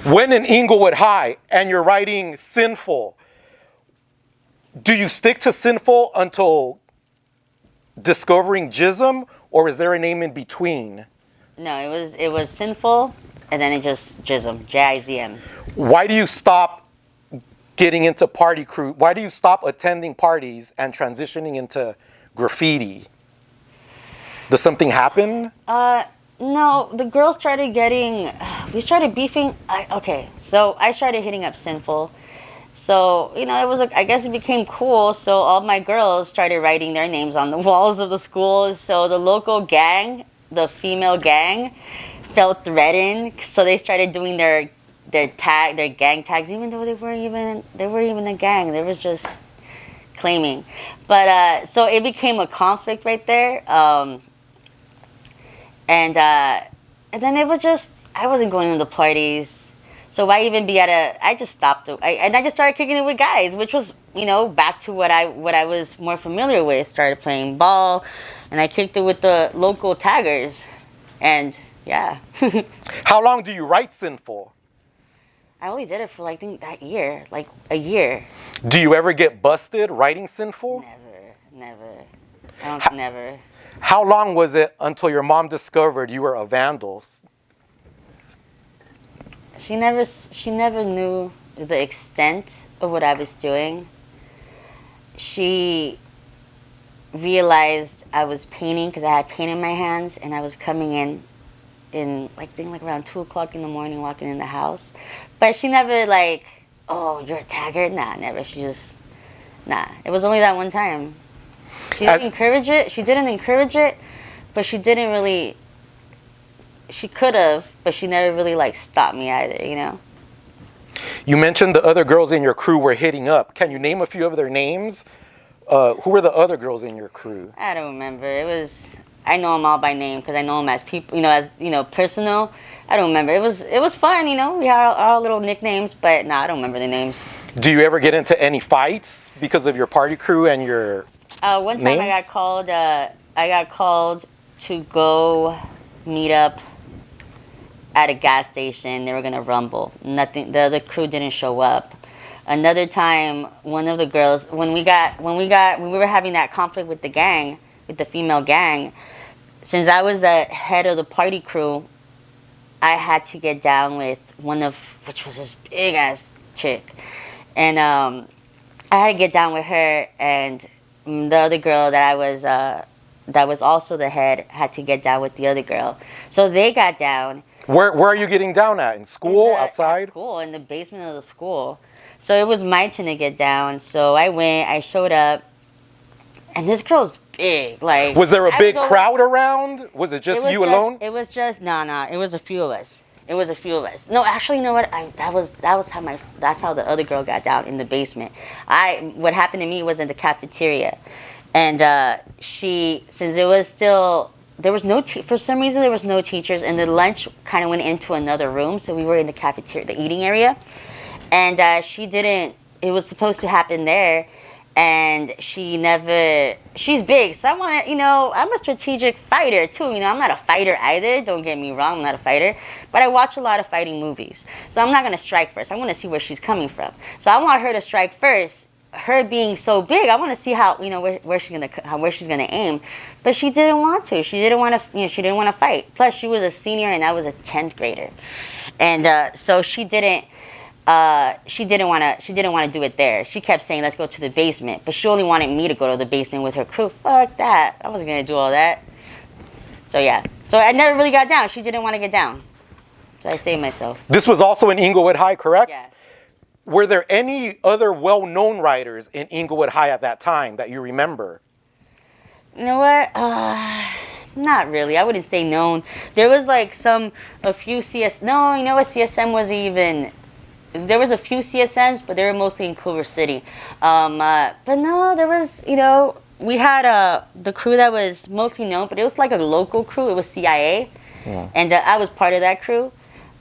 When in Inglewood High and you're writing Sinful, do you stick to Sinful until discovering GIZM, or is there a name in between? No, it was Sinful, and then it just GIZM, GIZM. Why do you stop getting into party crew? Why do you stop attending parties and transitioning into graffiti? Does something happen? No, the girls started getting, we started beefing. So I started hitting up Sinful. So, you know, it was like, I guess it became cool. So all my girls started writing their names on the walls of the school. So the local gang, the female gang, felt threatened. So they started doing their gang tags, even though they weren't even a gang. They was just claiming. But so it became a conflict right there. And then it was just, I wasn't going to the parties. So why even be I just stopped. And I just started kicking it with guys, which was, you know, back to what I was more familiar with. Started playing ball, and I kicked it with the local taggers. And yeah. How long do you write Sinful? I only did it for, I think, that year, like a year. Do you ever get busted writing Sinful? Never. Never. How long was it until your mom discovered you were a vandal? She never knew the extent of what I was doing. She realized I was painting because I had paint in my hands, and I was coming in I think like around 2 o'clock in the morning, walking in the house. But she never like, oh, you're a tagger? Nah, never. She just, nah. It was only that one time. She didn't encourage it. She didn't encourage it, but she didn't really. She could have, but she never really like stopped me either, you know. You mentioned the other girls in your crew were hitting up. Can you name a few of their names? Who were the other girls in your crew? I don't remember. I know them all by name because I know them as people, as personal. I don't remember. It was fun, you know. We had our little nicknames, but I don't remember the names. Do you ever get into any fights because of your party crew and your one time name? I got called to go meet up at a gas station. They were gonna rumble. Nothing. The other crew didn't show up. Another time, one of the girls, when we were having that conflict with the gang, with the female gang, since I was the head of the party crew, I had to get down with which was this big ass chick, and I had to get down with her, and the other girl that was also the head had to get down with the other girl. So they got down. Where are you getting down at? In school? Outside? At school, in the basement of the school. So it was my turn to get down. So I went, I showed up, and this girl's big. Like, was there a big crowd around? Was it just you alone? It was just no. It was a few of us. No, actually, you know what? That's how the other girl got down in the basement. What happened to me was in the cafeteria, and since it was still. There was for some reason there was no teachers, and the lunch kind of went into another room, so we were in the cafeteria, the eating area, and it was supposed to happen there, and she's big, so I'm a strategic fighter too, I'm not a fighter either, don't get me wrong, I'm not a fighter, but I watch a lot of fighting movies, so I'm not going to strike first, I want to see where she's coming from, so I want her to strike first. Her being so big, I want to see how where she's gonna aim, but she didn't want to. She didn't want to. She didn't want to fight. Plus, she was a senior and I was a 10th grader, and so she didn't want to do it there. She kept saying, "Let's go to the basement," but she only wanted me to go to the basement with her crew. Fuck that! I wasn't gonna do all that. So yeah. So I never really got down. She didn't want to get down, so I saved myself. This was also in Inglewood High, correct? Yeah. Were there any other well-known writers in Inglewood High at that time that you remember? You know what? Not really. I wouldn't say known. There was like a few CS. No, you know what? CSM was even. There was a few CSMs, but they were mostly in Culver City. But no, there was. We had the crew that was mostly known, but it was like a local crew. It was CIA, yeah. And I was part of that crew.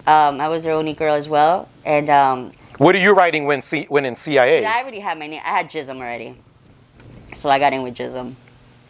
I was their only girl as well, and. What are you writing when in CIA? Yeah, I already had my name. I had GIZM already. So I got in with GIZM.